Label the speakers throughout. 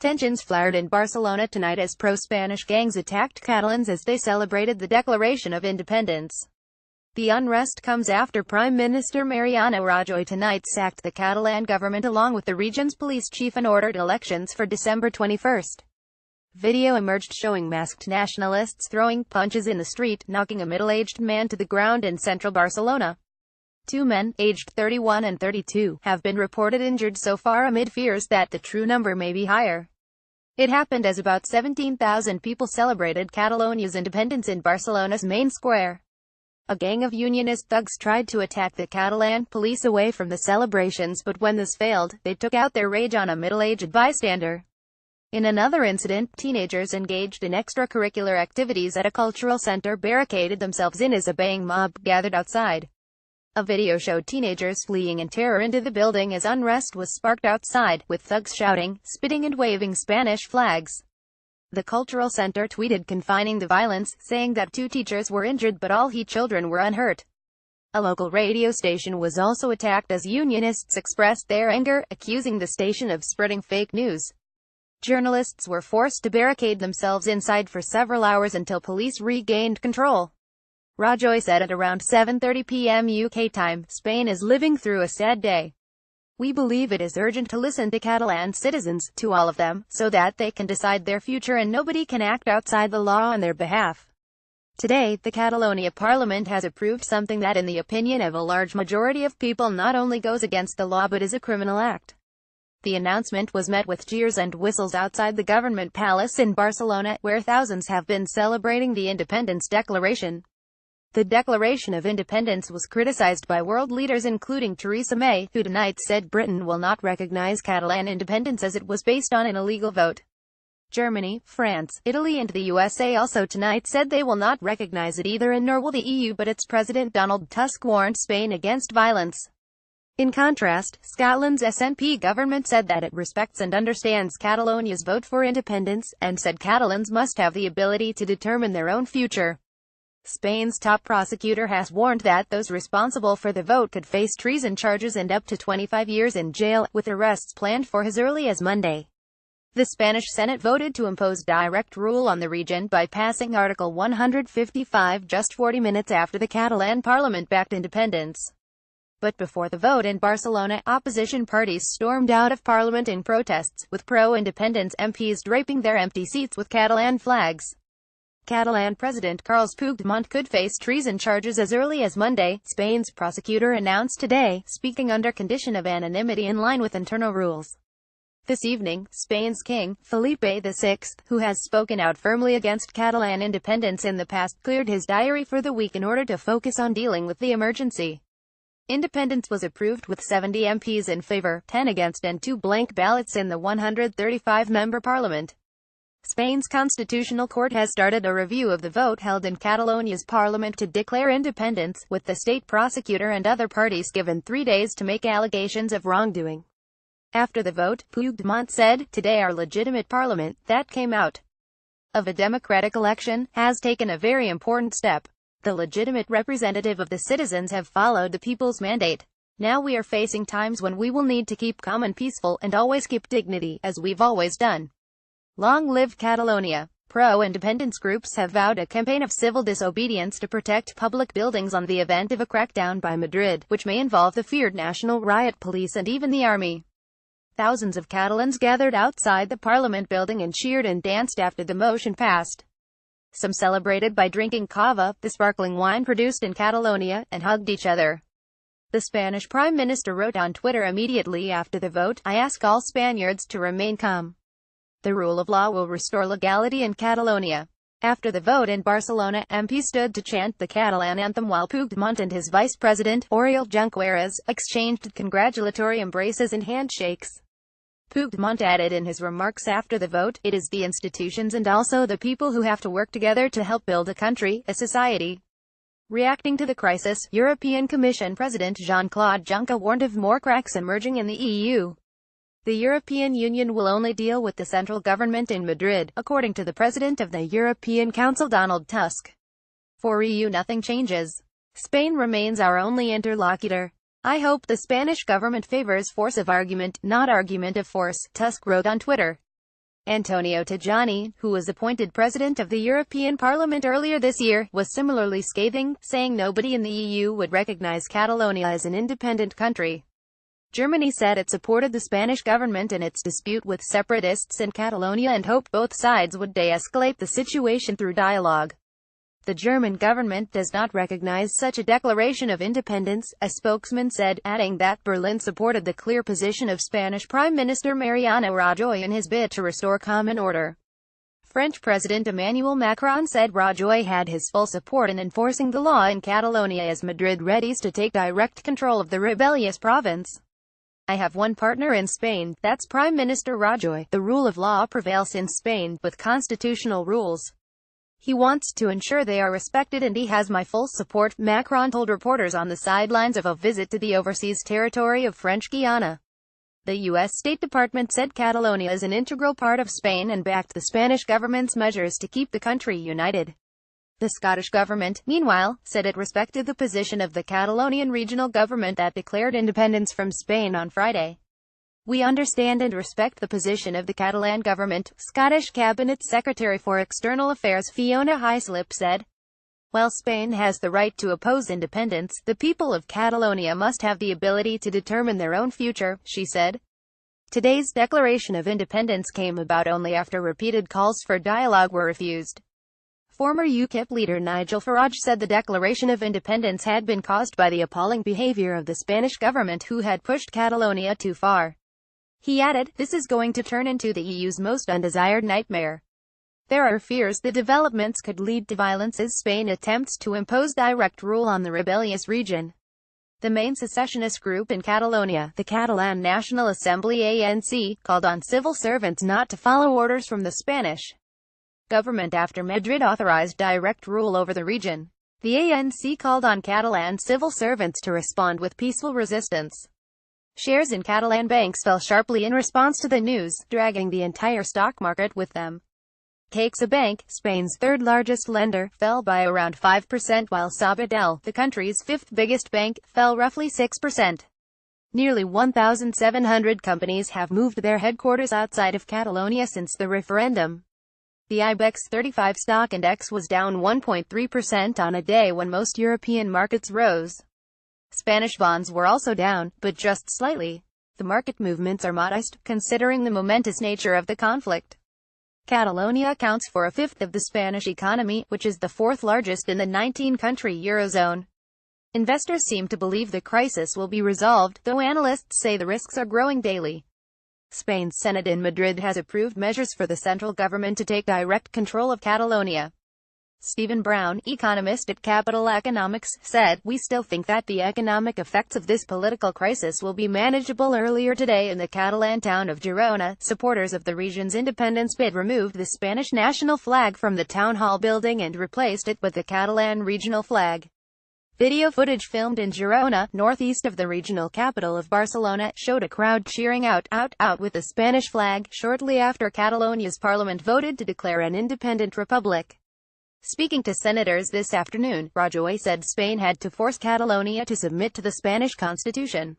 Speaker 1: Tensions flared in Barcelona tonight as pro-Spanish gangs attacked Catalans as they celebrated the Declaration of Independence. The unrest comes after Prime Minister Mariano Rajoy tonight sacked the Catalan government along with the region's police chief and ordered elections for December 21. Video emerged showing masked nationalists throwing punches in the street, knocking a middle-aged man to the ground in central Barcelona. Two men, aged 31 and 32, have been reported injured so far amid fears that the true number may be higher. It happened as about 17,000 people celebrated Catalonia's independence in Barcelona's main square. A gang of unionist thugs tried to attack the Catalan police away from the celebrations, but when this failed, they took out their rage on a middle-aged bystander. In another incident, teenagers engaged in extracurricular activities at a cultural center barricaded themselves in as a baying mob gathered outside. A video showed teenagers fleeing in terror into the building as unrest was sparked outside, with thugs shouting, spitting and waving Spanish flags. The cultural center tweeted confining the violence, saying that 2 teachers were injured but all children were unhurt. A local radio station was also attacked as unionists expressed their anger, accusing the station of spreading fake news. Journalists were forced to barricade themselves inside for several hours until police regained control. Rajoy said at around 7:30 p.m. UK time, "Spain is living through a sad day. We believe it is urgent to listen to Catalan citizens, to all of them, so that they can decide their future and nobody can act outside the law on their behalf." Today, the Catalonia Parliament has approved something that in the opinion of a large majority of people not only goes against the law but is a criminal act. The announcement was met with cheers and whistles outside the government palace in Barcelona, where thousands have been celebrating the Independence Declaration. The Declaration of Independence was criticized by world leaders including Theresa May, who tonight said Britain will not recognize Catalan independence as it was based on an illegal vote. Germany, France, Italy and the USA also tonight said they will not recognize it either, and nor will the EU, but its President Donald Tusk warned Spain against violence. In contrast, Scotland's SNP government said that it respects and understands Catalonia's vote for independence, and said Catalans must have the ability to determine their own future. Spain's top prosecutor has warned that those responsible for the vote could face treason charges and up to 25 years in jail, with arrests planned for as early as Monday. The Spanish Senate voted to impose direct rule on the region by passing Article 155 just 40 minutes after the Catalan parliament backed independence. But before the vote in Barcelona, opposition parties stormed out of parliament in protests, with pro-independence MPs draping their empty seats with Catalan flags. Catalan President Carles Puigdemont could face treason charges as early as Monday, Spain's prosecutor announced today, speaking under condition of anonymity in line with internal rules. This evening, Spain's King, Felipe VI, who has spoken out firmly against Catalan independence in the past, cleared his diary for the week in order to focus on dealing with the emergency. Independence was approved with 70 MPs in favor, 10 against and 2 blank ballots in the 135-member parliament. Spain's Constitutional Court has started a review of the vote held in Catalonia's parliament to declare independence, with the state prosecutor and other parties given 3 days to make allegations of wrongdoing. After the vote, Puigdemont said, "Today our legitimate parliament, that came out of a democratic election, has taken a very important step. The legitimate representative of the citizens have followed the people's mandate. Now we are facing times when we will need to keep calm and peaceful, and always keep dignity, as we've always done. Long live Catalonia." Pro-independence groups have vowed a campaign of civil disobedience to protect public buildings on the event of a crackdown by Madrid, which may involve the feared national riot police and even the army. Thousands of Catalans gathered outside the parliament building and cheered and danced after the motion passed. Some celebrated by drinking cava, the sparkling wine produced in Catalonia, and hugged each other. The Spanish Prime Minister wrote on Twitter immediately after the vote, "I ask all Spaniards to remain calm. The rule of law will restore legality in Catalonia." After the vote in Barcelona, MPs stood to chant the Catalan anthem while Puigdemont and his vice president, Oriol Junqueras, exchanged congratulatory embraces and handshakes. Puigdemont added in his remarks after the vote, "It is the institutions and also the people who have to work together to help build a country, a society." Reacting to the crisis, European Commission President Jean-Claude Juncker warned of more cracks emerging in the EU. The European Union will only deal with the central government in Madrid, according to the President of the European Council Donald Tusk. For EU nothing changes. Spain remains our only interlocutor. I hope the Spanish government favors force of argument, not argument of force, Tusk wrote on Twitter. Antonio Tajani, who was appointed president of the European Parliament earlier this year, was similarly scathing, saying nobody in the EU would recognize Catalonia as an independent country. Germany said it supported the Spanish government in its dispute with separatists in Catalonia and hoped both sides would de-escalate the situation through dialogue. The German government does not recognize such a declaration of independence, a spokesman said, adding that Berlin supported the clear position of Spanish Prime Minister Mariano Rajoy in his bid to restore common order. French President Emmanuel Macron said Rajoy had his full support in enforcing the law in Catalonia as Madrid readies to take direct control of the rebellious province. I have one partner in Spain, that's Prime Minister Rajoy. The rule of law prevails in Spain, with constitutional rules. He wants to ensure they are respected and he has my full support, Macron told reporters on the sidelines of a visit to the overseas territory of French Guiana. The U.S. State Department said Catalonia is an integral part of Spain and backed the Spanish government's measures to keep the country united. The Scottish government, meanwhile, said it respected the position of the Catalonian regional government that declared independence from Spain on Friday. We understand and respect the position of the Catalan government, Scottish Cabinet Secretary for External Affairs Fiona Hislop said. While Spain has the right to oppose independence, the people of Catalonia must have the ability to determine their own future, she said. Today's declaration of independence came about only after repeated calls for dialogue were refused. Former UKIP leader Nigel Farage said the declaration of independence had been caused by the appalling behaviour of the Spanish government who had pushed Catalonia too far. He added, this is going to turn into the EU's most undesired nightmare. There are fears the developments could lead to violence as Spain attempts to impose direct rule on the rebellious region. The main secessionist group in Catalonia, the Catalan National Assembly ANC, called on civil servants not to follow orders from the Spanish government after Madrid authorized direct rule over the region. The ANC called on Catalan civil servants to respond with peaceful resistance. Shares in Catalan banks fell sharply in response to the news, dragging the entire stock market with them. CaixaBank, Spain's third-largest lender, fell by around 5%, while Sabadell, the country's fifth biggest bank, fell roughly 6%. Nearly 1,700 companies have moved their headquarters outside of Catalonia since the referendum. The IBEX 35 stock index was down 1.3% on a day when most European markets rose. Spanish bonds were also down, but just slightly. The market movements are modest, considering the momentous nature of the conflict. Catalonia accounts for a fifth of the Spanish economy, which is the fourth largest in the 19-country Eurozone. Investors seem to believe the crisis will be resolved, though analysts say the risks are growing daily. Spain's Senate in Madrid has approved measures for the central government to take direct control of Catalonia. Stephen Brown, economist at Capital Economics, said, we still think that the economic effects of this political crisis will be manageable. Earlier today in the Catalan town of Girona, supporters of the region's independence bid removed the Spanish national flag from the town hall building and replaced it with the Catalan regional flag. Video footage filmed in Girona, northeast of the regional capital of Barcelona, showed a crowd cheering out with the Spanish flag, shortly after Catalonia's parliament voted to declare an independent republic. Speaking to senators this afternoon, Rajoy said Spain had to force Catalonia to submit to the Spanish constitution.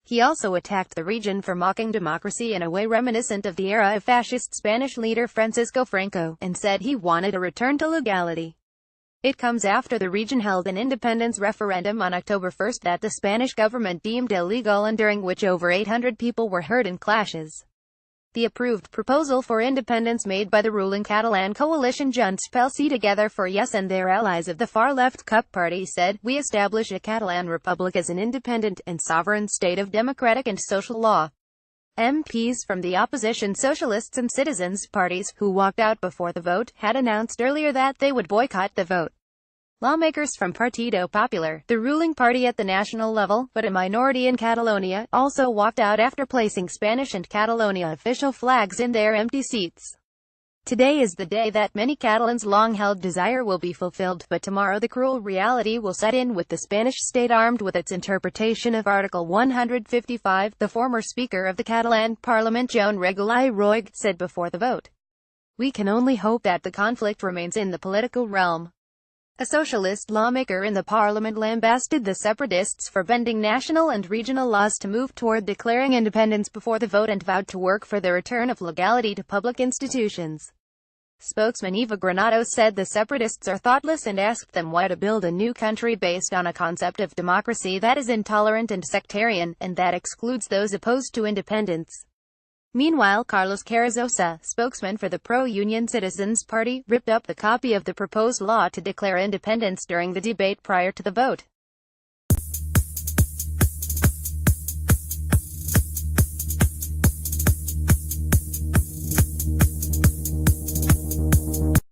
Speaker 1: He also attacked the region for mocking democracy in a way reminiscent of the era of fascist Spanish leader Francisco Franco, and said he wanted a return to legality. It comes after the region held an independence referendum on October 1 that the Spanish government deemed illegal and during which over 800 people were hurt in clashes. The approved proposal for independence made by the ruling Catalan coalition Junts pel Sí Together for Yes and their allies of the far-left CUP party said, we establish a Catalan republic as an independent and sovereign state of democratic and social law. MPs from the opposition Socialists and Citizens parties, who walked out before the vote, had announced earlier that they would boycott the vote. Lawmakers from Partido Popular, the ruling party at the national level, but a minority in Catalonia, also walked out after placing Spanish and Catalonia official flags in their empty seats. Today is the day that many Catalans' long-held desire will be fulfilled, but tomorrow the cruel reality will set in with the Spanish state armed with its interpretation of Article 155, the former Speaker of the Catalan Parliament Joan Regulai Roig said before the vote. We can only hope that the conflict remains in the political realm. A socialist lawmaker in the parliament lambasted the separatists for bending national and regional laws to move toward declaring independence before the vote and vowed to work for the return of legality to public institutions. Spokesman Eva Granados said the separatists are thoughtless and asked them why to build a new country based on a concept of democracy that is intolerant and sectarian, and that excludes those opposed to independence. Meanwhile, Carlos Carrizosa, spokesman for the pro-union Citizens Party, ripped up the copy of the proposed law to declare independence during the debate prior to the vote.